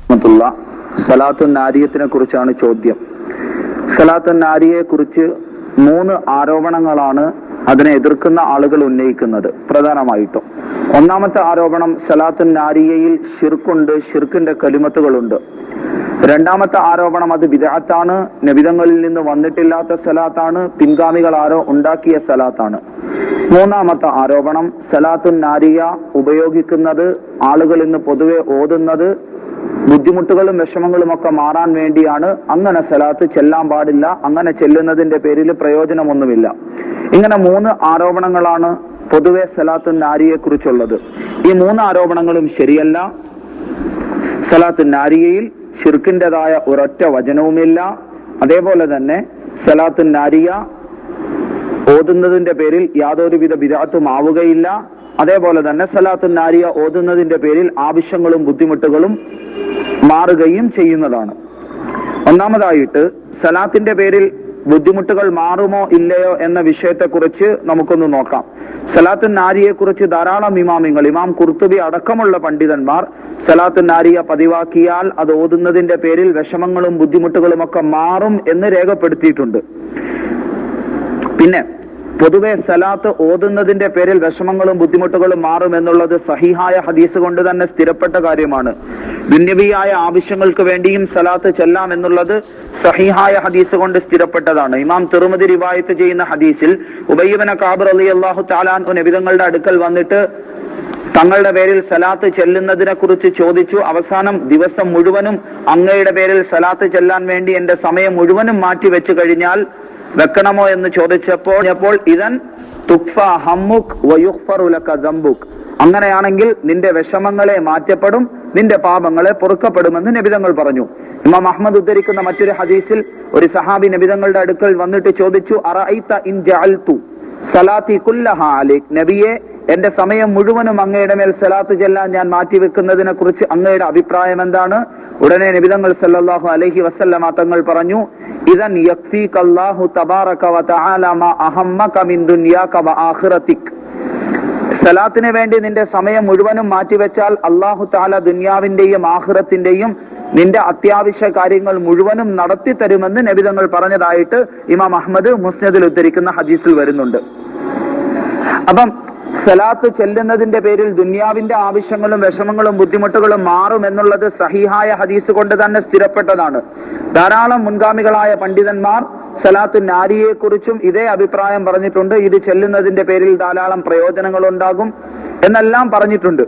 സലാത്തുൻ നാരിയത്തിനെ കുറിച്ചാണ് ചോദ്യം. സലാത്തുൻ നാരിയെ കുറിച്ച് 3 ആരോപണങ്ങളാണ് അതിനെ എതിർക്കുന്ന ആളുകൾ ഉന്നയിക്കുന്നത്. പ്രധാനമായിട്ടും ഒന്നാമത്തെ ആരോപണം, സലാത്തുൻ നാരിയയിൽ ഷിർക്കുണ്ട്, ഷിർക്കിന്റെ കലിമത്തുകളുണ്ട്. രണ്ടാമത്തെ ആരോപണം, അത് ബിദ്അത്താണ്, നബിതങ്ങളിൽ നിന്ന് വന്നിട്ടില്ലാത്ത സലാത്താണ്, പിൻഗാമികൾ ആരോ ഉണ്ടാക്കിയ സലാത്താണ്. മൂന്നാമത്തെ ആരോപണം, സലാത്തുൻ നാരിയ ഉപയോഗിക്കുന്നത് ആളുകൾ ഇന്ന് പൊതുവെ ഓതുന്നത് ബുദ്ധിമുട്ടുകളും വിഷമങ്ങളും ഒക്കെ മാറാൻ വേണ്ടിയാണ്. അങ്ങനെ സലാത്ത് ചെല്ലാൻ പാടില്ല, അങ്ങനെ ചെല്ലുന്നതിന്റെ പേരിൽ പ്രയോജനമൊന്നുമില്ല. ഇങ്ങനെ 3 ആരോപണങ്ങളാണ് പൊതുവെ സലാത്തുൻ നാരിയെ കുറിച്ചുള്ളത്. ഈ 3 ആരോപണങ്ങളും ശരിയല്ല. സലാത്തുൻ നാരിയയിൽ ഷിർക്കിൻ്റെതായ ഒരൊറ്റ വചനവുമില്ല. അതേപോലെ തന്നെ സലാത്തുൻ നാരിയ ഓതുന്നതിന്റെ പേരിൽ യാതൊരുവിധ ബിദ്അത്തും ആവുകയില്ല. അതേപോലെ തന്നെ സലാത്തുൻ നാരിയ ഓതുന്നതിന്റെ പേരിൽ ആവശ്യങ്ങളും ബുദ്ധിമുട്ടുകളും മാറുകയും ചെയ്യുന്നതാണ്. ഒന്നാമതായിട്ട് സലാത്തിന്റെ പേരിൽ ബുദ്ധിമുട്ടുകൾ മാറുമോ ഇല്ലയോ എന്ന വിഷയത്തെക്കുറിച്ച് നമുക്കൊന്ന് നോക്കാം. സലാത്തുൻ നാരിയെ കുറിച്ച് ധാരാളം ഇമാമിങ്ങൾ, ഇമാം ഖുർത്തുബി അടക്കമുള്ള പണ്ഡിതന്മാർ സലാത്തുൻ നാരിയ പതിവാക്കിയാൽ അത് ഓതുന്നതിന്റെ പേരിൽ വിഷമങ്ങളും ബുദ്ധിമുട്ടുകളും ഒക്കെ മാറും എന്ന് രേഖപ്പെടുത്തിയിട്ടുണ്ട്. പിന്നെ പൊതുവെ സലാത്ത് ഓതുന്നതിന്റെ പേരിൽ വിഷമങ്ങളും ബുദ്ധിമുട്ടുകളും മാറും എന്നുള്ളത് സഹിഹായ ഹദീസ് കൊണ്ട് തന്നെ സ്ഥിരപ്പെട്ട കാര്യമാണ്. ദുന്യവിയായ ആവശ്യങ്ങൾക്ക് വേണ്ടിയും സലാത്ത് ചെല്ലാം എന്നുള്ളത് സഹിഹായ ഹദീസ് കൊണ്ട് സ്ഥിരപ്പെട്ടതാണ്. ഇമാം തിർമിദി റിവായത്ത് ചെയ്യുന്ന ഹദീസിൽ ഉബയ്യ് ഇബ്നു കഅബ് റളിയല്ലാഹു തആല അൻഹു നബിതങ്ങളുടെ അടുക്കൽ വന്നിട്ട് തങ്ങളുടെ പേരിൽ സലാത്ത് ചെല്ലുന്നതിനെ കുറിച്ച് ചോദിച്ചു. അവസാനം ദിവസം മുഴുവനും അങ്ങയുടെ പേരിൽ സലാത്ത് ചെല്ലാൻ വേണ്ടി എന്റെ സമയം മുഴുവനും മാറ്റി വെച്ചു കഴിഞ്ഞാൽ വെക്കണമോ എന്ന് ചോദിച്ചപ്പോൾ ഇദൻ തുഖ്ഫ ഹമ്മുക് വയുഗ്ഫറു ലക ദംബുക്, അങ്ങനെയാണെങ്കിൽ നിന്റെ വിഷമങ്ങളെ മാറ്റപ്പെടും, നിന്റെ പാപങ്ങളെ പൊറുക്കപ്പെടുമെന്ന് നബിതങ്ങൾ പറഞ്ഞു. ഇമാം അഹ്മദ് ഉദ്ധരിക്കുന്ന മറ്റൊരു ഹദീസിൽ ഒരു സഹാബി നബിതങ്ങളുടെ അടുക്കൽ വന്നിട്ട് ചോദിച്ചു, അറഅയ്ത ഇൻ ജഅൽതു സലാത്തി കുല്ലഹ അലൈക്, നബിയെ എന്റെ സമയം മുഴുവനും അങ്ങയുടെ മേൽ സലാത്ത് ചെല്ലാൻ ഞാൻ മാറ്റിവെക്കുന്നതിനെ കുറിച്ച് അങ്ങയുടെ അഭിപ്രായം എന്താണ്? ഉടനെ നബിതങ്ങൾ സല്ലല്ലാഹു അലൈഹി വസല്ലമ തങ്ങൾ പറഞ്ഞു, ഇദൻ യക്ഫീകല്ലാഹു തബാറക വ തആല മാ അഹമ്മക മിൻ ദുനിയാക വ ആഖിറതിക്, സലാത്തിന് വേണ്ടി നിന്റെ സമയം മുഴുവനും മാറ്റിവെച്ചാൽ അല്ലാഹു തആല ദുനിയാവിന്റെയും ആഖിറത്തിന്റെയും നിന്റെ അത്യാവശ്യ കാര്യങ്ങൾ മുഴുവനും നടത്തി തരുമെന്ന് നബിതങ്ങൾ പറഞ്ഞതായിട്ട് ഇമാം അഹ്മദ് മുസ്നദിൽ ഉദ്ധരിക്കുന്ന ഹദീസിൽ വരുന്നുണ്ട്. അപ്പം സലാത്ത് ചെല്ലുന്നതിന്റെ പേരിൽ ദുനിയാവിന്റെ ആവശ്യങ്ങളും വിഷമങ്ങളും ബുദ്ധിമുട്ടുകളും മാറും എന്നുള്ളത് സഹിഹായ ഹദീസ് കൊണ്ട് തന്നെ സ്ഥിരപ്പെട്ടതാണ്. ധാരാളം മുൻഗാമികളായ പണ്ഡിതന്മാർ സലാത്തുൻ നാരിയെ കുറിച്ചും ഇതേ അഭിപ്രായം പറഞ്ഞിട്ടുണ്ട്. ഇത് ചെല്ലുന്നതിന്റെ പേരിൽ ധാരാളം പ്രയോജനങ്ങൾ ഉണ്ടാകും എന്നെല്ലാം പറഞ്ഞിട്ടുണ്ട്.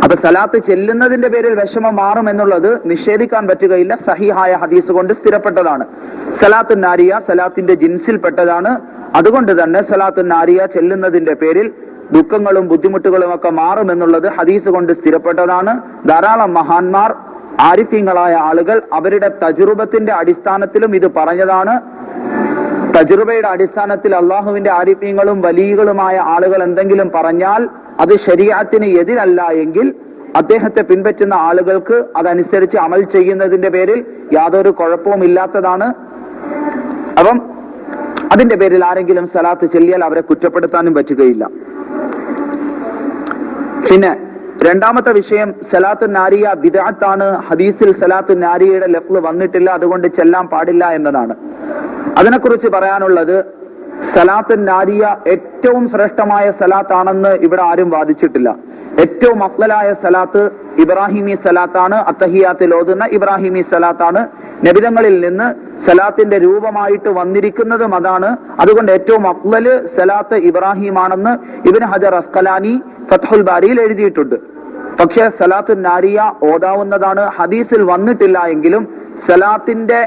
അപ്പൊ സലാത്ത് ചെല്ലുന്നതിന്റെ പേരിൽ വിഷമം മാറും എന്നുള്ളത് നിഷേധിക്കാൻ പറ്റുകയില്ല. സഹിഹായ ഹദീസ് കൊണ്ട് സ്ഥിരപ്പെട്ടതാണ്. സലാത്തുൻ നാരിയ സലാത്തിന്റെ ജിൻസിൽ പെട്ടതാണ്. അതുകൊണ്ട് തന്നെ സലാത്തുൻ നാരിയ ചെല്ലുന്നതിന്റെ പേരിൽ ദുഃഖങ്ങളും ബുദ്ധിമുട്ടുകളും ഒക്കെ മാറും എന്നുള്ളത് ഹദീസ് കൊണ്ട് സ്ഥിരപ്പെട്ടതാണ്. ധാരാളം മഹാന്മാർ, ആരിഫീങ്ങളായ ആളുകൾ അവരുടെ തജ്റുബത്തിന്റെ അടിസ്ഥാനത്തിലും ഇത് പറഞ്ഞതാണ്. തജ്റുബയുടെ അടിസ്ഥാനത്തിൽ അള്ളാഹുവിന്റെ ആരിഫീങ്ങളും വലിയകളുമായ ആളുകൾ എന്തെങ്കിലും പറഞ്ഞാൽ അത് ശരീഅത്തിന് എതിരല്ല എങ്കിൽ അദ്ദേഹത്തെ പിൻപറ്റുന്ന ആളുകൾക്ക് അതനുസരിച്ച് അമൽ ചെയ്യുന്നതിന്റെ പേരിൽ യാതൊരു കുഴപ്പവും ഇല്ലാത്തതാണ്. അപ്പം അതിന്റെ പേരിൽ ആരെങ്കിലും സലാത്ത് ചൊല്ലിയാൽ അവരെ കുറ്റപ്പെടുത്താനും പറ്റുകയില്ല. പിന്നെ രണ്ടാമത്തെ വിഷയം, സലാത്തുൻ നാരിയ ബിദ്അത്താണ്. ഹദീസിൽ സലാത്തുൻ നാരിയയുടെ ലഫ്ള് വന്നിട്ടില്ല, അതുകൊണ്ട് ചെല്ലാൻ പാടില്ല എന്നതാണ്. അതിനെക്കുറിച്ച് പറയാനുള്ളത്, സലാത്തുൻ നാരിയ ഏറ്റവും ശ്രേഷ്ഠമായ സലാത്താണെന്ന് ഇവിടെ ആരും വാദിച്ചിട്ടില്ല. ഏറ്റവും അഫ്ളലായ സലാത്ത് ഇബ്രാഹിമി സലാത്താണ്. അത്തഹിയാത്തിൽ ഓതുന്ന ഇബ്രാഹിമി സലാത്താണ്. നബിതങ്ങളിൽ നിന്ന് സലാത്തിന്റെ രൂപമായിട്ട് വന്നിരിക്കുന്നതും അതാണ്. അതുകൊണ്ട് ഏറ്റവും അഫ്ളല് സലാത്ത് ഇബ്രാഹിം ആണെന്ന് ഇബ്നു ഹജർ അസ്ഖലാനി ഫത്ഹുൽ ബാരിയിൽ എഴുതിയിട്ടുണ്ട്. പക്ഷെ സലാത്തുൻ നാരിയ ഓതാവുന്നതാണ്. ഹദീസിൽ വന്നിട്ടില്ല എങ്കിലും സലാത്തിന്റെ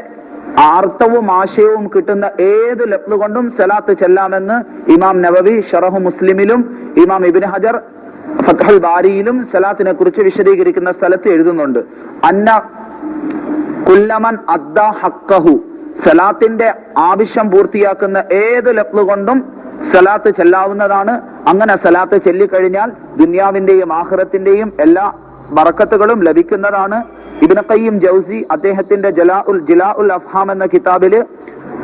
അർത്ഥവും ആശയവും കിട്ടുന്ന ഏത് ലഫ്ള് കൊണ്ടും സലാത്ത് ചെല്ലാമെന്ന് ഇമാം നവവി ശറഹു മുസ്ലിമിലും ഇമാം ഇബ്നു ഹജർ ഫത്ഹുൽ ബാരിയിലും സലാത്തിനെ കുറിച്ച് വിശദീകരിക്കുന്ന സ്ഥലത്ത് എഴുതുന്നുണ്ട്. അന്ന കുല്ലമൻ അദ്ദാ ഹഖ്ഖഹു, സലാത്തിന്റെ ആവശ്യം പൂർത്തിയാക്കുന്ന ഏത് ലഫ്ള് കൊണ്ടും സലാത്ത് ചെല്ലാവുന്നതാണ്. അങ്ങനെ സലാത്ത് ചൊല്ലിക്കഴിഞ്ഞാൽ ദുനിയാവിന്റെയും ആഖിറത്തിന്റെയും എല്ലാ ബറക്കത്തുകളും ലഭിക്കുന്നതാണ്. ഇബ്നു ഖയ്യിം ജൗസി അദ്ദേഹത്തിന്റെ ജിലാഉൽ അഫ്ഹാം എന്ന കിതാബില്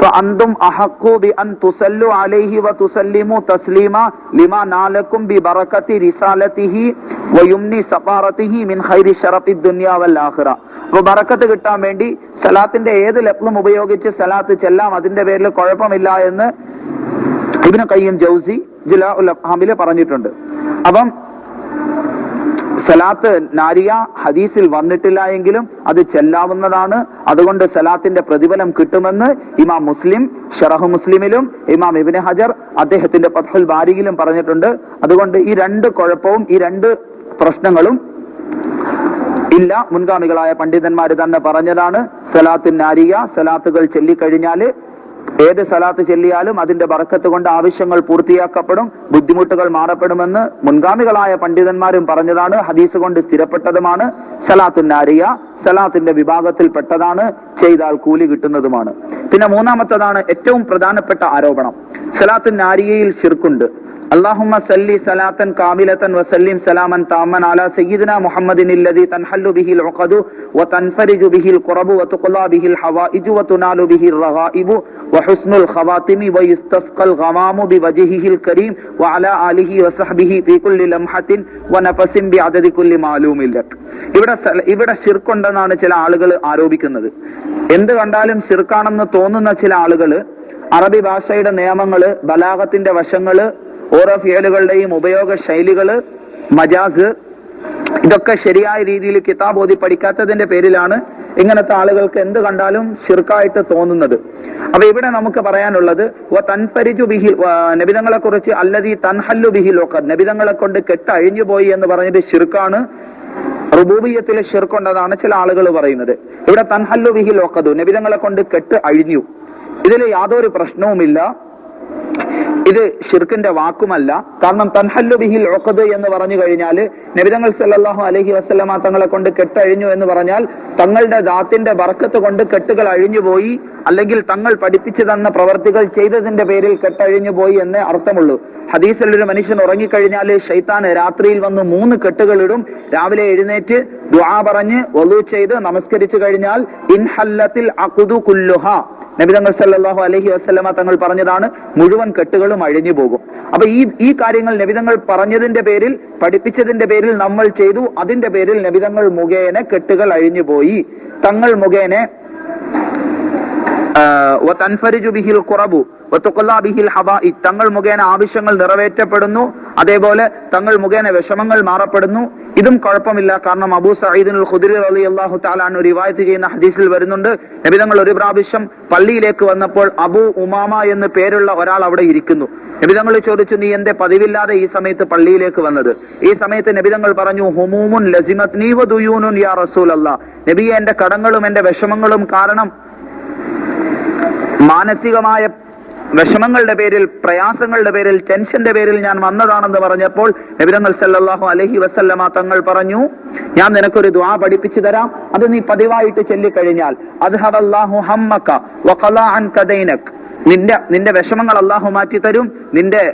فأنتم أحق بأن تصلوا عليه وتسلموا تسليما لما نالكم ببركة رسالته ويمن سفارته من خير شرف الدنيا والآخرة. അപ്പൊ ബറക്കത്ത് കിട്ടാൻ വേണ്ടി സലാത്തിന്റെ ഏത് ലഫ്ളും ഉപയോഗിച്ച് സലാത്ത് ചെല്ലാം, അതിന്റെ പേരിൽ കുഴപ്പമില്ല എന്ന് ഇബ്നു ഖയ്യിം ജൗസി ജിലാഉൽ അഫ്ഹാമില് പറഞ്ഞിട്ടുണ്ട്. അപ്പം സലാത്ത് നാരിയ ഹദീസിൽ വന്നിട്ടില്ല എങ്കിലും അത് ചെല്ലാവുന്നതാണ്. അതുകൊണ്ട് സലാത്തിന്റെ പ്രതിഫലം കിട്ടുമെന്ന് ഇമാം മുസ്ലിം ഷറഹ് മുസ്ലിമിലും ഇമാം ഇബ്നു ഹജർ അദ്ദേഹത്തിന്റെ ഫത്ഹുൽ ബാരിയിലും പറഞ്ഞിട്ടുണ്ട്. അതുകൊണ്ട് ഈ രണ്ട് കുഴപ്പവും ഈ രണ്ട് പ്രശ്നങ്ങളും ഇല്ല. മുൻഗാമികളായ പണ്ഡിതന്മാര് തന്നെ പറഞ്ഞതാണ്. സലാത്ത് നാരിയ, സലാത്തുകൾ ചൊല്ലിക്കഴിഞ്ഞാല് ഏത് സലാത്ത് ചെല്ലിയാലും അതിന്റെ ബറക്കത്ത് കൊണ്ട് ആവശ്യങ്ങൾ പൂർത്തിയാക്കപ്പെടും, ബുദ്ധിമുട്ടുകൾ മാറപ്പെടുമെന്ന് മുൻഗാമികളായ പണ്ഡിതന്മാരും പറഞ്ഞതാണ്. ഹദീസ് കൊണ്ട് സ്ഥിരപ്പെട്ടതുമാണ്. സലാത്തു നാരിയ സലാത്തിന്റെ വിഭാഗത്തിൽപ്പെട്ടതാണ്, ചെയ്താൽ കൂലി കിട്ടുന്നതുമാണ്. പിന്നെ മൂന്നാമത്തതാണ് ഏറ്റവും പ്രധാനപ്പെട്ട ആരോപണം. സലാത്തു നാരിയയിൽ ശിർക്കുണ്ട്. اللهم صل صلاة كاملة وسلم سلاما تاما على سيدنا محمد الذي تنحل به العقد وتنفرج به الكرب وتقضى به الحوائج وتنال به الرغائب وحسن الخواتم ويستسقى الغمام بوجهه الكريم وعلى آله وصحبه في كل لمحة ونفس بعدد كل معلوم لك. ഇവിടെ ശിർക്കുണ്ടെന്നാണ് ചില ആളുകൾ ആരോപിക്കുന്നത്. എന്ത് കണ്ടാലും ശിർക്കാണെന്ന് തോന്നുന്ന ചില ആളുകൾ അറബി ഭാഷയുടെ നിയമങ്ങള്, ബലാഗത്തിന്റെ വശങ്ങള്, ഓരോ ഫിയലുകളുടെയും ഉപയോഗ ശൈലികള്, മജാസ്, ഇതൊക്കെ ശരിയായ രീതിയിൽ കിതാബ് ഓതി പഠിക്കാത്തതിന്റെ പേരിലാണ് ഇങ്ങനത്തെ ആളുകൾക്ക് എന്ത് കണ്ടാലും ശിർക്കായിട്ട് തോന്നുന്നത്. അപ്പൊ ഇവിടെ നമുക്ക് പറയാനുള്ളത് നബിതങ്ങളെ കുറിച്ച് അല്ലദീ തൻഹല്ലു ബിഹിൽ ഉഖദ്, നബിതങ്ങളെ കൊണ്ട് കെട്ട് അഴിഞ്ഞു പോയി എന്ന് പറഞ്ഞിട്ട് ശിർക്കാണ്. റുബൂബിയ്യത്തിലെ ശിർക്കുണ്ടെന്നാണ് ചില ആളുകൾ പറയുന്നത്. ഇവിടെ തൻഹല്ലു ബിഹിൽ ഉഖദ്, നബിതങ്ങളെ കൊണ്ട് കെട്ട് അഴിഞ്ഞു, ഇതിൽ യാതൊരു പ്രശ്നവുമില്ല. ഇത് ഷിർക്കിന്റെ വാക്കുമല്ല. കാരണം തൻഹല്ലു ബിഹിൽ ഉഖദ് എന്ന് പറഞ്ഞു കഴിഞ്ഞാല് നബിതങ്ങൾ സല്ലല്ലാഹു അലൈഹി വസല്ലമ തങ്ങളെ കൊണ്ട് കെട്ടഴിഞ്ഞു എന്ന് പറഞ്ഞാൽ തങ്ങളുടെ ദാത്തിന്റെ ബർക്കത്ത് കൊണ്ട് കെട്ടുകൾ അഴിഞ്ഞുപോയി, അല്ലെങ്കിൽ തങ്ങൾ പഠിപ്പിച്ചു തന്ന പ്രവർത്തികൾ ചെയ്തതിന്റെ പേരിൽ കെട്ടഴിഞ്ഞു പോയി എന്നേ അർത്ഥമുള്ളൂ. ഹദീസിൽ ഒരു മനുഷ്യൻ ഉറങ്ങിക്കഴിഞ്ഞാല് ശൈത്താൻ രാത്രിയിൽ വന്ന് 3 കെട്ടുകൾ ഇടും. രാവിലെ എഴുന്നേറ്റ് ദുആ പറഞ്ഞ് വളൂ ചെയ്ത് നമസ്കരിച്ചു കഴിഞ്ഞാൽ ഇൻഹല്ലത്തിൽ അഖ്ദു കുല്ലുഹാ, നബിതങ്ങൾ സല്ലല്ലാഹു അലൈഹി വസല്ലമ തങ്ങൾ പറഞ്ഞതാണ്, മുഴുവൻ കെട്ടുകളും അഴിഞ്ഞു പോകും. അപ്പൊ ഈ കാര്യങ്ങൾ നബിതങ്ങൾ പറഞ്ഞതിന്റെ പേരിൽ, പഠിപ്പിച്ചതിന്റെ പേരിൽ നമ്മൾ ചെയ്തു, അതിന്റെ പേരിൽ നബിതങ്ങൾ മുഖേന കെട്ടുകൾ അഴിഞ്ഞു പോയി. തങ്ങൾ മുഖേന തങ്ങൾ മുഖേന ആവശ്യങ്ങൾ നിറവേറ്റപ്പെടുന്നു, അതേപോലെ തങ്ങൾ മുഖേന വിഷമങ്ങൾ മാറപ്പെടുന്നു. ഇതും കുഴപ്പമില്ല. കാരണം അബൂ സഈദ് അൽ ഖുദരി റളിയല്ലാഹു തആല അൻഹു റിവായത്ത് ചെയ്യുന്ന ഹദീസിൽ വരുന്നുണ്ട്, നബിതങ്ങൾ ഒരു പ്രാവശ്യം പള്ളിയിലേക്ക് വന്നപ്പോൾ അബൂ ഉമാമ എന്ന് പേരുള്ള ഒരാൾ അവിടെ ഇരിക്കുന്നു. നബിതങ്ങൾ ചോദിച്ചു, നീ എന്തേ പതിവില്ലാതെ ഈ സമയത്ത് പള്ളിയിലേക്ക് വന്നത്? ഈ സമയത്ത് നബിതങ്ങൾ പറഞ്ഞു, ഹുമൂമുൻ ലസിമത്നി വദുയൂനുൻ യാ റസൂലല്ലാഹ്, നബിയെ എന്റെ കടങ്ങളും എന്റെ വിഷമങ്ങളും കാരണം, മാനസികമായ വിഷമങ്ങളുടെ പേരിൽ, പ്രയാസങ്ങളുടെ പേരിൽ, ടെൻഷന്റെ പേരിൽ ഞാൻ വന്നതാണെന്ന് പറഞ്ഞപ്പോൾ നബിതങ്ങൾ സല്ലല്ലാഹു അലൈഹി വസല്ലമ തങ്ങൾ പറഞ്ഞു, ഞാൻ നിനക്കൊരു ദുആ പഠിപ്പിച്ചു തരാം, അത് നീ പതിവായിട്ട് ചൊല്ലിക്കഴിഞ്ഞാൽ അദ്ഹബല്ലാഹു ഹമ്മക വഖലാ അൻക ദൈനക, നിന്റെ വിഷമങ്ങൾ അല്ലാഹു മാറ്റി തരും, നിന്റെ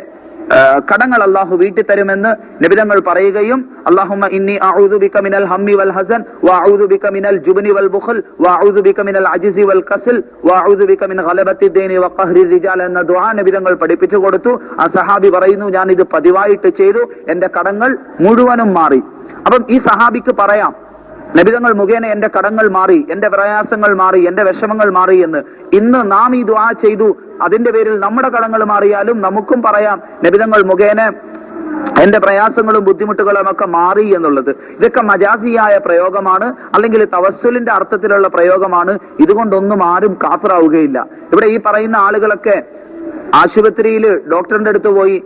കടങ്ങൾ അല്ലാഹു വീട്ടി തരുമെന്ന് നബിതങ്ങൾ പറയുകയും, അല്ലാഹുമ്മ ഇന്നി അഊദു ബിക മിനൽ ഹമ്മി വൽ ഹസൻ വഅഊദു ബിക മിനൽ ജുബ്നി വൽ ബുഖൽ വഅഊദു ബിക മിനൽ അജ്സി വൽ കസൽ വഅഊദു ബിക മിൻ ഗലബത്തി ദൈനി വഖഹ്രി റിജാൽ എന്ന ദുആ നബിതങ്ങൾ പഠിപ്പിച്ചു കൊടുത്തു. ആ സഹാബി പറയുന്നു, ഞാൻ ഇത് പതിവായിട്ട് ചെയ്തു, എന്റെ കടങ്ങൾ മുഴുവനും മാറി. അപ്പം ഈ സഹാബിക്ക് പറയാം, നബിതങ്ങൾ മുഖേന എന്റെ കടങ്ങൾ മാറി, എന്റെ പ്രയാസങ്ങൾ മാറി, എന്റെ വിഷമങ്ങൾ മാറി എന്ന്. ഇന്ന് നാം ഈ ദുആ ചെയ്തു, അതിന്റെ പേരിൽ നമ്മുടെ കടങ്ങൾ മാറിയാലും നമുക്കും പറയാം, നബിതങ്ങൾ മുഖേന എന്റെ പ്രയാസങ്ങളും ബുദ്ധിമുട്ടുകളും ഒക്കെ മാറി എന്നുള്ളത്. ഇതൊക്കെ മജാസിയായ പ്രയോഗമാണ്, അല്ലെങ്കിൽ തവസ്സുലിന്റെ അർത്ഥത്തിലുള്ള പ്രയോഗമാണ്. ഇതുകൊണ്ടൊന്നും ആരും കാഫിറാവുകയില്ല. ഇവിടെ ഈ പറയുന്ന ആളുകളൊക്കെ ആശുപത്രിയിൽ ഡോക്ടറിന്റെ അടുത്ത് പോയി,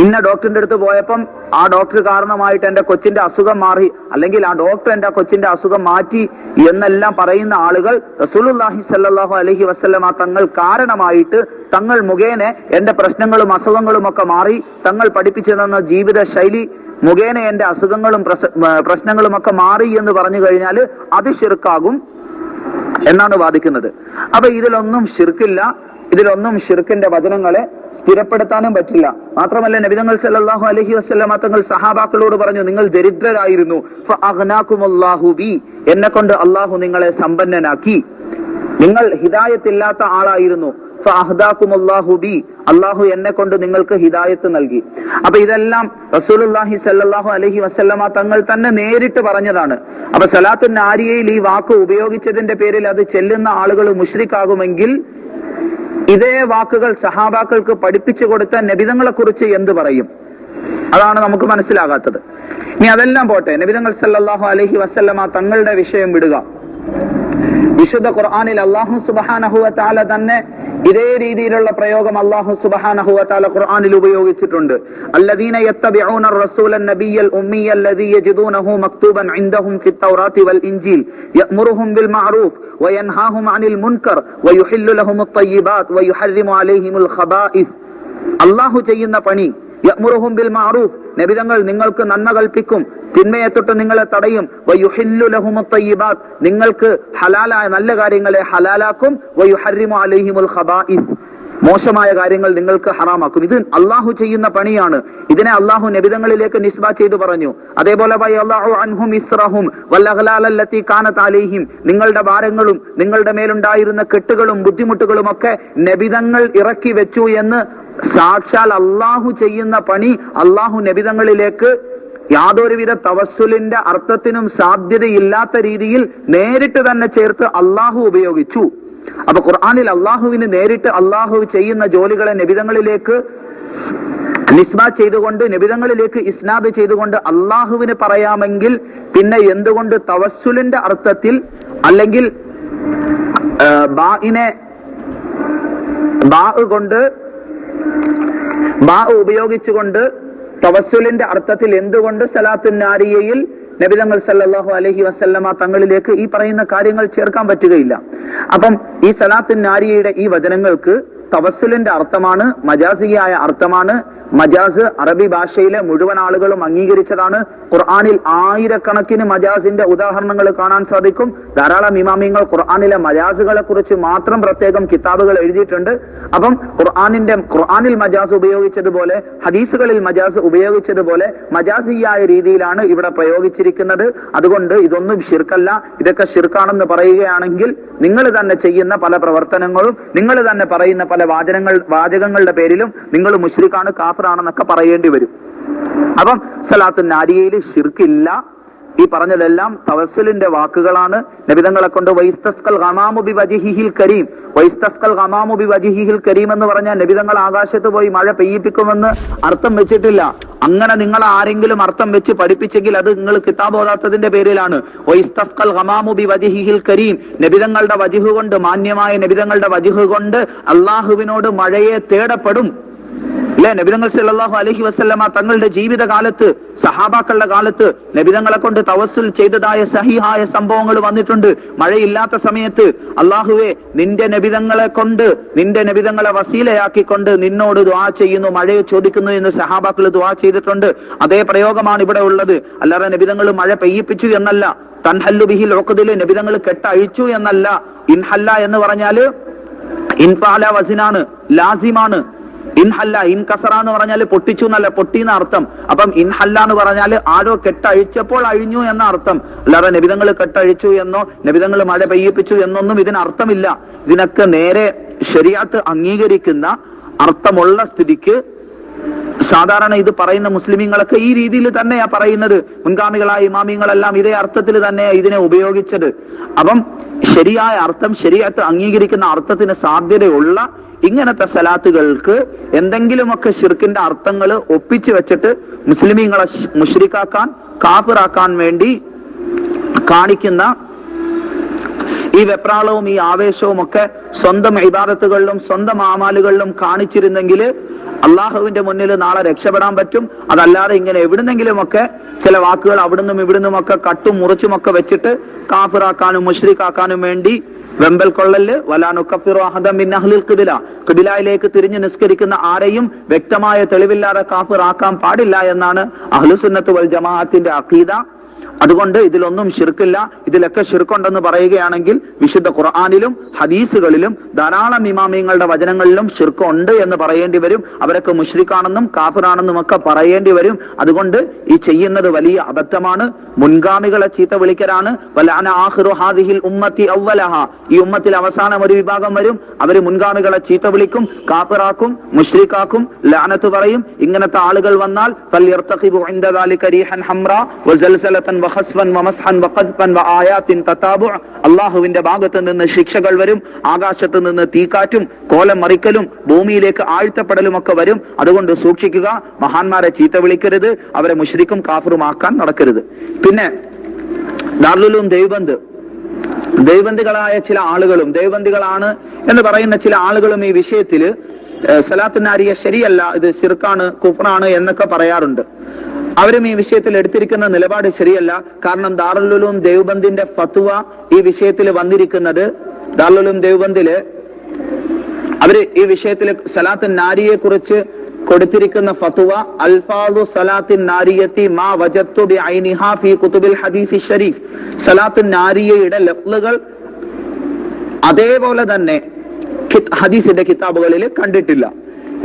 ഇന്ന ഡോക്ടറിന്റെ അടുത്ത് പോയപ്പം ആ ഡോക്ടർ കാരണമായിട്ട് എന്റെ കൊച്ചിന്റെ അസുഖം മാറി, അല്ലെങ്കിൽ ആ ഡോക്ടർ എന്റെ കൊച്ചിന്റെ അസുഖം മാറ്റി എന്നെല്ലാം പറയുന്ന ആളുകൾ റസൂലുള്ളാഹി സ്വല്ലല്ലാഹു അലൈഹി വസല്ലമ തങ്ങൾ കാരണമായിട്ട്, തങ്ങൾ മുഖേന എന്റെ പ്രശ്നങ്ങളും അസുഖങ്ങളും ഒക്കെ മാറി, തങ്ങൾ പഠിപ്പിച്ചു തന്ന ജീവിത ശൈലി മുഖേന എന്റെ അസുഖങ്ങളും പ്രശ്നങ്ങളും ഒക്കെ മാറി എന്ന് പറഞ്ഞു കഴിഞ്ഞാൽ അത് ശിർക്കാകും എന്നാണ് വാദിക്കുന്നത്. അപ്പൊ ഇതിലൊന്നും ശിർക്കില്ല. ഇതിലൊന്നും ഷിർക്കിന്റെ വചനങ്ങളെ സ്ഥിരപ്പെടുത്താനും പറ്റില്ല. മാത്രമല്ല നബിതങ്ങൾ സല്ലല്ലാഹു അലൈഹി വസല്ലമ തങ്ങൾ സഹാബാക്കളോട് പറഞ്ഞു, നിങ്ങൾ ദരിദ്രരായിരുന്നു, ഫഅഗ്നാകുമുല്ലാഹു ബി, എന്നെ കൊണ്ട് അള്ളാഹു നിങ്ങളെ സമ്പന്നനാക്കി. നിങ്ങൾ ഹിദായത്ത് ഇല്ലാത്ത ആളായിരുന്നു, ഫഅഹ്ദാകുമുല്ലാഹു ബി, അള്ളാഹു എന്നെ കൊണ്ട് നിങ്ങൾക്ക് ഹിദായത്ത് നൽകി. അപ്പൊ ഇതെല്ലാം റസൂലുള്ളാഹി സ്വല്ലല്ലാഹു അലൈഹി വസല്ലമ തങ്ങൾ തന്നെ നേരിട്ട് പറഞ്ഞതാണ്. അപ്പൊ സലാത്തുൻ നാരിയയിൽ ഈ വാക്ക് ഉപയോഗിച്ചതിന്റെ പേരിൽ അത് ചെല്ലുന്ന ആളുകൾ മുശ്രിക്കാകുമെങ്കിൽ ഇതേ വാക്കുകൾ സഹാബാക്കൾക്ക് പഠിപ്പിച്ചു കൊടുത്ത നബിതങ്ങളെ കുറിച്ച് എന്ത് പറയും? അതാണ് നമുക്ക് മനസ്സിലാകാത്തത്. ഇനി അതെല്ലാം പോട്ടെ, നബിതങ്ങൾ സല്ലല്ലാഹു അലൈഹി വസല്ലമ തങ്ങളുടെ വിഷയം വിടുക. വിശുദ്ധ ഖുർആനിൽ അല്ലാഹു സുബ്ഹാനഹു വ തആല തന്നെ ഇതേ രീതിയിലുള്ള പ്രയോഗം അല്ലാഹു സുബ്ഹാനഹു വ തആല ഖുർആനിൽ ഉപയോഗിച്ചിട്ടുണ്ട്. അല്ലദീന യത്തബിഊന റസൂലൻ നബിയ്യൽ ഉമ്മിയ അല്ലദീ യജിദൂനഹു മക്തൂബൻ ഇൻദഹും ഫിത് തൗറാത്തി വൽ ഇൻജീൽ യഅ്മുറുഹും ബിൽ മഅറൂഫ് വയൻഹാഹും അനിൽ മുൻകർ വയുഹില്ലു ലഹുമുത് തയ്യിബാത്ത് വയുഹർരിമു അലൈഹിമുൽ ഖബായിസ്. അല്ലാഹു ചെയ്യുന്ന പണി യഅ്മുറുഹും ബിൽ മഅറൂഫ്, നബിതങ്ങൾ നിങ്ങൾക്ക് നന്മ കൽപ്പിക്കും, തിന്മയെ തൊട്ട് നിങ്ങളെ തടയും. വയുഹില്ലു ലഹുമുത് തയ്യിബാത്ത്, നിങ്ങൾക്ക് ഹലാലായ നല്ല കാര്യങ്ങളെ ഹലാലാക്കും. വയുഹർരിമു അലൈഹിമുൽ ഖബായിസ്, മോശമായ കാര്യങ്ങൾ നിങ്ങൾക്ക് ഹറാമാക്കും. ഇത് അള്ളാഹു ചെയ്യുന്ന പണിയാണ്. ഇതിനെ അള്ളാഹു നബിതങ്ങളിലേക്ക് നിസ്ബ ചെയ്തു പറഞ്ഞു. അതേപോലെ നിങ്ങളുടെ ഭാരങ്ങളും നിങ്ങളുടെ മേലുണ്ടായിരുന്ന കെട്ടുകളും ബുദ്ധിമുട്ടുകളും ഒക്കെ നബിതങ്ങൾ ഇറക്കി വെച്ചു എന്ന് സാക്ഷാൽ അള്ളാഹു ചെയ്യുന്ന പണി അള്ളാഹു നബിതങ്ങളിലേക്ക് യാതൊരുവിധ തവസ്സുലിന്റെ അർത്ഥത്തിനും സാധ്യതയില്ലാത്ത രീതിയിൽ നേരിട്ട് തന്നെ ചേർത്ത് അള്ളാഹു ഉപയോഗിച്ചു. അപ്പൊ ഖുർആനിൽ അള്ളാഹുവിന് നേരിട്ട് അള്ളാഹു ചെയ്യുന്ന ജോലികളെ നബിതങ്ങളിലേക്ക് നിസ്ബ ചെയ്തുകൊണ്ട്, നബിതങ്ങളിലേക്ക് ഇസ്നാദ് ചെയ്തുകൊണ്ട് അള്ളാഹുവിന് പറയാമെങ്കിൽ പിന്നെ എന്തുകൊണ്ട് തവസ്സുലിന്റെ അർത്ഥത്തിൽ അല്ലെങ്കിൽ ബാ ഉപയോഗിച്ചുകൊണ്ട് തവസ്സുലിന്റെ അർത്ഥത്തിൽ എന്തുകൊണ്ട് സലാത്തുൻ നാരിയയിൽ നബിതങ്ങൾ സല്ലല്ലാഹു അലൈഹി വസല്ലമ തങ്ങളിലേക്ക് ഈ പറയുന്ന കാര്യങ്ങൾ ചേർക്കാൻ പറ്റുകയില്ല? അപ്പം ഈ സലാത്തുൻ നാരിയയുടെ ഈ വചനങ്ങൾക്ക് തവസ്സുലിന്റെ അർത്ഥമാണ്, മജാസിയായ അർത്ഥമാണ്. മജാസ് അറബി ഭാഷയിലെ മുഴുവൻ ആളുകളും അംഗീകരിച്ചതാണ്. ഖുർആനിൽ ആയിരക്കണക്കിന് മജാസിന്റെ ഉദാഹരണങ്ങൾ കാണാൻ സാധിക്കും. ധാരാളം ഇമാമിങ്ങൾ ഖുർആനിലെ മജാസുകളെ കുറിച്ച് മാത്രം പ്രത്യേകം കിതാബുകൾ എഴുതിയിട്ടുണ്ട്. അപ്പം ഖുർആനിൽ മജാസ് ഉപയോഗിച്ചതുപോലെ ഹദീസുകളിൽ മജാസ് ഉപയോഗിച്ചതുപോലെ മജാസിയായ രീതിയിലാണ് ഇവിടെ പ്രയോഗിച്ചിരിക്കുന്നത്. അതുകൊണ്ട് ഇതൊന്നും ശിർക്കല്ല. ഇതൊക്കെ ശിർക്കാണെന്ന് പറയുകയാണെങ്കിൽ നിങ്ങൾ തന്നെ ചെയ്യുന്ന പല പ്രവർത്തനങ്ങളും, നിങ്ങൾ തന്നെ പറയുന്ന പല വാചകങ്ങളുടെ പേരിലും നിങ്ങൾ മുശ്രിക്കാണ്, കാഫിറാണെന്നൊക്കെ പറയേണ്ടി വരും. അപ്പം സലാത്തുൻ നാരിയയിൽ ശിർക്കില്ല. ഈ പറഞ്ഞതെല്ലാം തവസ്സുലിന്റെ വാക്കുകളാണ്. നബിതങ്ങളെ കൊണ്ട് വൈസ്തസ്കൽ ഗമാമു ബിവജ്ഹിഹിൽ കരീം, വൈസ്തസ്കൽ ഗമാമു ബിവജ്ഹിഹിൽ കരീം എന്ന് പറഞ്ഞാൽ നബിതങ്ങൾ ആകാശത്ത് പോയി മഴ പെയ്യിപ്പിക്കുമെന്ന് അർത്ഥം വെച്ചിട്ടില്ല. അങ്ങനെ നിങ്ങൾ ആരെങ്കിലും അർത്ഥം വെച്ച് പഠിപ്പിച്ചെങ്കിൽ അത് നിങ്ങൾ കിതാബ് ഓതാത്തതിന്റെ പേരിലാണ്. വൈസ്തസ്കൽ ഗമാമു ബിവജ്ഹിഹിൽ കരീം, നബിതങ്ങളുടെ വജ്ഹ് കൊണ്ട്, മാന്യമായ നബിതങ്ങളുടെ വജ്ഹ് കൊണ്ട് അള്ളാഹുവിനോട് മഴയെ തേടപ്പെടും. അല്ലെ, നബിതങ്ങൾ സല്ലല്ലാഹു അലൈഹി വസല്ലമ തങ്ങളുടെ ജീവിതകാലത്ത്, സഹാബാക്കളുടെ കാലത്ത് നബിതങ്ങളെ കൊണ്ട് തവസ്സുൽ ചെയ്തതായ സഹിഹായ സംഭവങ്ങൾ വന്നിട്ടുണ്ട്. മഴയില്ലാത്ത സമയത്ത് അള്ളാഹുവെ നിന്റെ നബിതങ്ങളെ കൊണ്ട്, നിന്റെ നബിതങ്ങളെ വസീലയാക്കിക്കൊണ്ട് നിന്നോട് ദുആ ചെയ്യുന്നു, മഴയെ ചോദിക്കുന്നു എന്ന് സഹാബാക്കൾ ദുആ ചെയ്തിട്ടുണ്ട്. അതേ പ്രയോഗമാണ് ഇവിടെ ഉള്ളത്. അല്ലാതെ നബിതങ്ങൾ മഴ പെയ്യിപ്പിച്ചു എന്നല്ല. തൻഹല്ലു ബിഹിൽ ഉഖദിൽ നബിതങ്ങൾ കെട്ടഴിച്ചു എന്നല്ല. ഇൻഹല്ല എന്ന് പറഞ്ഞാല് ഇൻഫഅല വസിനാണ്, ലാസിമാണ്. ഇൻഹല്ല, ഇൻകസറ എന്ന് പറഞ്ഞാൽ പൊട്ടിച്ചു എന്നല്ല, പൊട്ടിയെന്ന അർത്ഥം. അപ്പം ഇൻഹല്ല എന്ന് പറഞ്ഞാൽ ആരോ കെട്ടഴിച്ചപ്പോൾ അഴിഞ്ഞു എന്ന അർത്ഥം. അല്ലാതെ നബിതങ്ങൾ കെട്ടഴിച്ചു എന്നോ നബിതങ്ങൾ മഴ പെയ്യിപ്പിച്ചു എന്നൊന്നും ഇതിന് അർത്ഥമില്ല. ഇതിനൊക്കെ നേരെ ശരീഅത്ത് അംഗീകരിക്കുന്ന അർത്ഥമുള്ള സ്ഥിതിക്ക് സാധാരണ ഇത് പറയുന്ന മുസ്ലിമീങ്ങളൊക്കെ ഈ രീതിയിൽ തന്നെയാ പറയുന്നത്. മുൻഗാമികളായ ഇമാമിങ്ങളെല്ലാം ഇതേ അർത്ഥത്തിൽ തന്നെയാ ഇതിനെ ഉപയോഗിച്ചത്. അപ്പം ശരിയായ അർത്ഥം, ശരീഅത്ത് അംഗീകരിക്കുന്ന അർത്ഥത്തിന് സാധ്യതയുള്ള ഇങ്ങനത്തെ സലാത്തുകൾക്ക് എന്തെങ്കിലുമൊക്കെ ശിർക്കിന്റെ അർത്ഥങ്ങൾ ഒപ്പിച്ചു വെച്ചിട്ട് മുസ്ലിമീങ്ങളെ മുശ്രിക്കാക്കാൻ, കാഫിറാക്കാൻ വേണ്ടി കാണിക്കുന്ന ഈ വെപ്രാളവും ഈ ആവേശവും ഒക്കെ സ്വന്തം ഇബാദത്തുകളിലും സ്വന്തം ആമാലുകളിലും കാണിച്ചിരുന്നെങ്കിൽ അള്ളാഹുവിന്റെ മുന്നിൽ നാളെ രക്ഷപ്പെടാൻ പറ്റും. അതല്ലാതെ ഇങ്ങനെ എവിടുന്നെങ്കിലുമൊക്കെ ചില വാക്കുകൾ അവിടുന്നും ഇവിടുന്നുമൊക്കെ കട്ടും മുറിച്ചുമൊക്കെ വെച്ചിട്ട് കാഫിറാക്കാനും മുശ്രിക്കാക്കാനും വേണ്ടി വെമ്പൽ കൊള്ളല്. വലാനുക്കഫിറു അഹദൻ മിൻ അഹ്ലിൽ ഖിബ്ല, ഖിബ്ലയിലേക്ക് തിരിഞ്ഞ് നിസ്കരിക്കുന്ന ആരെയും വ്യക്തമായ തെളിവില്ലാതെ കാഫിറാക്കാൻ പാടില്ല എന്നാണ് അഹ്ലുസുന്നത്ത് വൽ ജമാഅത്തിന്റെ അഖീദ. അതുകൊണ്ട് ഇതിലൊന്നും ശിർക്കില്ല. ഇതിലൊക്കെ ശിർക്കുണ്ടെന്ന് പറയുകയാണെങ്കിൽ വിശുദ്ധ ഖുർആനിലും ഹദീസുകളിലും ധാരാളം ഇമാമിയങ്ങളുടെ വചനങ്ങളിലും ശിർക്ക് ഉണ്ട് എന്ന് പറയേണ്ടി വരും. അവരൊക്കെ മുശ്രിക്കാണെന്നും കാഫിറാണെന്നും ഒക്കെ പറയേണ്ടി വരും. അതുകൊണ്ട് ഈ ചെയ്യുന്നത് വലിയ അബദ്ധമാണ്. മുൻഗാമികളെ ചീത്ത വിളിക്കലാണ്. വലഅന ആഖിറു ഹാദിഹിൽ ഉമ്മത്തി അവ്വലഹ, ഈ ഉമ്മത്തിൽ അവസാനം ഒരു വിഭാഗം വരും, അവര് മുൻഗാമികളെ ചീത്ത വിളിക്കും, കാഫിറാക്കും, മുശ്രിക്കാക്കും, ലഅനത്ത് പറയും. ഇങ്ങനത്തെ ആളുകൾ വന്നാൽ ഫൽയർതഖിബു ഇൻദ ദാലിക റീഹൻ ഹംറാ വസൽസലതൻ വഖസ്ഫൻ വമസ്ഹൻ വഖദ്ഫൻ വആയാത്തിൻ തതാബു, അല്ലാഹുവിന്റെ ഭാഗത്ത് നിന്ന് ശിക്ഷകൾ വരും, ആകാശത്ത് നിന്ന് തീക്കാറ്റും കോലം മറിക്കലും ഭൂമിയിലേക്ക് ആഴ്ത്തപ്പെടലും ഒക്കെ വരും. അതുകൊണ്ട് സൂക്ഷിക്കുക, മഹാന്മാരെ ചീത്ത വിളിക്കരുത്, അവരെ മുശ്രിക്കും കാഫിറുമാക്കാൻ നടക്കരുത്. പിന്നെ ദാറുൽ ദേവബന്ദ്, ദേവബന്ദികളായ ചില ആളുകളും ദേവബന്ദികളാണ് എന്ന് പറയുന്ന ചില ആളുകളും ഈ വിഷയത്തില് സലാത്തുൻ നാരിയ ശരിയല്ല, ഇത് ശിർക്കാണ്, കുഫ്റാണ് എന്നൊക്കെ പറയാറുണ്ട്. അവരും ഈ വിഷയത്തിൽ എടുത്തിരിക്കുന്ന നിലപാട് ശരിയല്ല. കാരണം ദാറുൽ ഉലൂം ദേവബന്ദിന്റെ ഫത്വ ഈ വിഷയത്തിൽ വന്നിരിക്കുന്നത്, ദാറുൽ ഉലൂം ദേവബന്ദില് അവര് ഈ വിഷയത്തിൽ സലാത്തുൻ നാരിയെ കുറിച്ച് കൊടുത്തിരിക്കുന്ന ഫത്വ അൽഫാദു സലാത്തിൻ നാരിയത്തി മാ വജത്തു ബിഐനിഹാ ഫീ കുതുബിൽ ഹദീസ് ശരീഫ്, സലാത്തുൻ നാരിയയുടെ ലഫ്ലുകൾ അതേപോലെ തന്നെ ഹദീസിന്റെ കിതാബുകളിൽ കണ്ടിട്ടില്ല.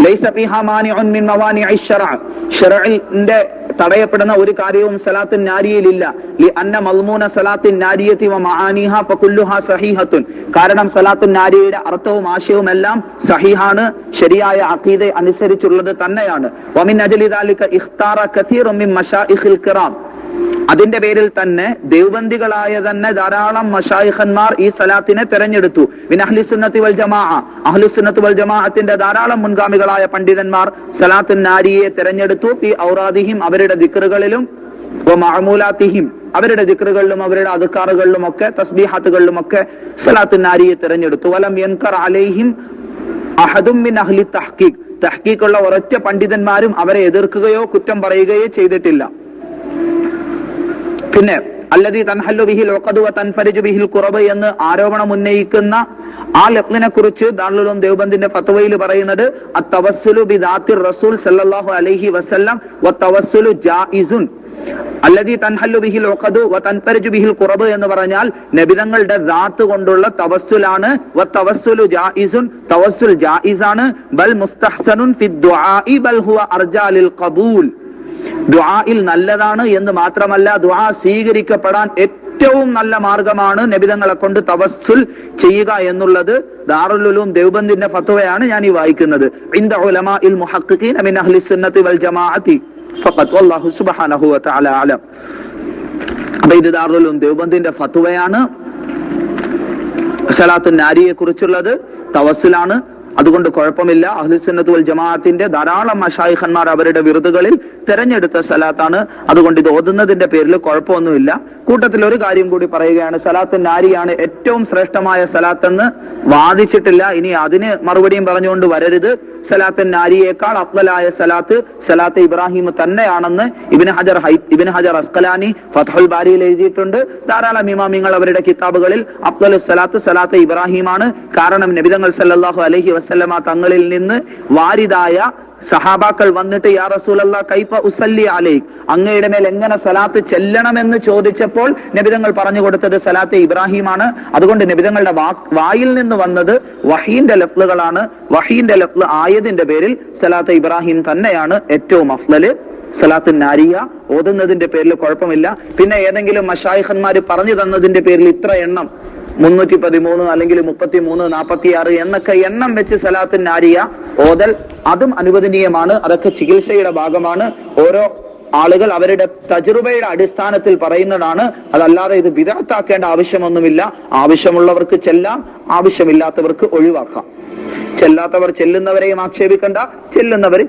ലൈസ ഫീഹാ മാനിഉൻ മിൻ മവാനിഇ ശറഅ, ശറഇന്റെ തടയപ്പെടുന്ന ഒരു കാര്യവും സലാത്തുൻ നാരിയയിലില്ല. ലിഅന്ന മദ്മൂന സലാത്തിൻ നാരിയത്തി വമആനിഹാ ഫകുല്ലുഹാ സഹീഹത്തുൻ, കാരണം സലാത്തുൻ നാരിയയുടെ അർത്ഥവും ആശയവും എല്ലാം സഹീഹാണ്, ശരിയായ അഖീദ അനുസരിച്ചുള്ളത് തന്നെയാണ്. വമിൻ അജ്ലി ദാലിക ഇഖ്താറ കസീറുൻ മിൻ മശായിഖിൽ കിറാം, അതിന്റെ പേരിൽ തന്നെ ദേവബന്ദികളായ തന്നെ ധാരാളം മശായിഖന്മാർ ഈ സലാത്തിനെ തെരഞ്ഞെടുത്തു. മിൻ അഹ്ലി സുന്നത്തി വൽ ജമാഅ, അഹ്ലു സുന്നത്ത് വൽ ജമാഅത്തിന്റെ ധാരാളം മുൻഗാമികളായ പണ്ഡിതന്മാർ സലാത്തുൻ നാരിയെ തെരഞ്ഞെടുത്തു. ഈ ഔറാദിഹിം, അവരുടെ ദിക്റുകളിലും വമഅമൂലാത്തിഹിം, അവരുടെ ദിക്റുകളിലും അവരുടെ അദ്കാറുകളിലും ഒക്കെ തസ്ബീഹാത്തുകളിലും ഒക്കെ സലാത്തുൻ നാരിയെ തെരഞ്ഞെടുത്തു. വലം യൻകർ അലൈഹിം അഹദും മിൻ അഹ്ലി തഹ്ഖീഖ്, തഹ്ഖീഖുള്ള ഒരൊറ്റ പണ്ഡിതന്മാരും അവരെ എതിർക്കുകയോ കുറ്റം പറയുകയോ ചെയ്തിട്ടില്ല. പിന്നെ അല്ലദീ തൻഹല്ലു ബിഹിൽ ഉഖദു വ തൻഫരിജു ബിഹിൽ ഖുറബ് എന്ന് ആരോപണം ഉന്നയിക്കുന്ന ആ ലഫ്ലിനെ കുറിച്ച് ദാറുൽ ഉലൂം ദേവബന്ദിന്റെ ഫത്വയിൽ പറയുന്നത് അത്തവസ്സുലു ബിദാത്തിർ റസൂൽ സല്ലല്ലാഹു അലൈഹി വസല്ലം വതവസ്സുലു ജായിസുൻ, അല്ലദീ തൻഹല്ലു ബിഹിൽ ഉഖദു വ തൻഫരിജു ബിഹിൽ ഖുറബ് എന്ന് പറഞ്ഞാൽ നബിതങ്ങളുടെ ദാത്ത് കൊണ്ടുള്ള തവസ്സുലാണ്. വതവസ്സുലു ജായിസുൻ, തവസ്സുൽ ജായിസാണ്. ബൽ മുസ്തഹ്സനുൻ ഫിദ് ദുആഇ ബൽ ഹുവ അർജാ ലിൽ ഖബൂൽ, ദുആയിൽ നല്ലതാണ് എന്ന് മാത്രമല്ല ദുആ സ്വീകരിക്കപ്പെടാൻ ഏറ്റവും നല്ല മാർഗമാണ് നബിതങ്ങളെ കൊണ്ട് തവസ്സുൽ ചെയ്യുക എന്നുള്ളത് ദാറുൽ ഉലൂം ദേവബന്ദിന്റെ ഫത്വയാണ് ഞാൻ ഈ വായിക്കുന്നത്. ഇൻദ ഉലമാഇൽ മുഹഖഖീന മിൻ അഹ്ലി സുന്നത്തി വൽ ജമാഅത്തി ഫഖത്ത് വല്ലാഹു സുബ്ഹാനഹു വ തആല അലം. അപ്പോൾ ഇത് ദാറുൽ ഉലൂം ദേവബന്ദിന്റെ ഫത്വയാണ്. സലാത്തുൻ നാരിയെ കുറിച്ചുള്ളത് തവസ്സുലാണ്, അതുകൊണ്ട് കുഴപ്പമില്ല. അഹ്ലുസുന്നത്ത് വൽ ജമാഅത്തിന്റെ ധാരാളം മശായിഖന്മാർ അവരുടെ വിറുതുകളിൽ തെരഞ്ഞെടുത്ത സലാത്താണ്. അതുകൊണ്ട് ഇത് ഓതുന്നതിന്റെ പേരിൽ കുഴപ്പമൊന്നുമില്ല. കൂട്ടത്തിൽ ഒരു കാര്യം കൂടി പറയുകയാണ്, സലാത്തുൻ നാരിയാണ് ഏറ്റവും ശ്രേഷ്ഠമായ സലാത്തെന്ന് വാദിച്ചിട്ടില്ല. ഇനി അതിന് മറുപടിയും പറഞ്ഞുകൊണ്ട് വരരുത്. സലാത്തുൻ നാരിയേക്കാൾ അഫ്ളലായ സലാത്ത് സലാത്ത് ഇബ്രാഹിം തന്നെയാണെന്ന് ഇബ്നു ഹജർ അസ്ഖലാനി ഫത്ഹുൽ ബാരിയിൽ എഴുതിയിട്ടുണ്ട്. ധാരാളം ഇമാമിങ്ങൾ അവരുടെ കിതാബുകളിൽ അഫ്ളലുസ് സലാത്ത് സലാത്ത് ഇബ്രാഹിമാണ്. കാരണം നബിതങ്ങൾ സല്ലല്ലാഹു അലൈഹി വസല്ലമ തങ്ങളിൽ നിന്ന് വാരിദായ സഹാബാക്കൾ വന്നിട്ട് യാ റസൂലല്ലാഹ് കൈഫ ഉസല്ലി അലൈക്, അങ്ങയുടെ മേൽ എങ്ങനെ സലാത്ത് ചെല്ലണമെന്ന് ചോദിച്ചപ്പോൾ നബിതങ്ങൾ പറഞ്ഞു കൊടുത്തത് സലാത്തെ ഇബ്രാഹിമാണ്. അതുകൊണ്ട് നബിതങ്ങളുടെ വായിൽ നിന്ന് വന്നത് വഹീന്റെ ലഫ്ലുകളാണ്. വഹീന്റെ ലഫ്ല് ആയതിന്റെ പേരിൽ സലാത്തെ ഇബ്രാഹിം തന്നെയാണ് ഏറ്റവും അഫ്ളല്. സലാത്തുൻ നാരിയ ഓതുന്നതിന്റെ പേരിൽ കുഴപ്പമില്ല. പിന്നെ ഏതെങ്കിലും മശായിഖന്മാര് പറഞ്ഞു തന്നതിന്റെ പേരിൽ ഇത്ര എണ്ണം 313 അല്ലെങ്കിൽ 33, 46 എന്നൊക്കെ എണ്ണം വെച്ച് സലാത്തുൻ നാരിയ ഓതൽ അതും അനുവദനീയമാണ്. അതൊക്കെ ചികിത്സയുടെ ഭാഗമാണ്. ഓരോ ആളുകൾ അവരുടെ തജ്റുബയുടെ അടിസ്ഥാനത്തിൽ പറയുന്നതാണ്. അതല്ലാതെ ഇത് ബിദ്അത്താക്കേണ്ട ആവശ്യമൊന്നുമില്ല. ആവശ്യമുള്ളവർക്ക് ചെല്ലാം, ആവശ്യമില്ലാത്തവർക്ക് ഒഴിവാക്കാം. ചെല്ലാത്തവർ ചെല്ലുന്നവരെയും ആക്ഷേപിക്കണ്ട, ചെല്ലുന്നവർ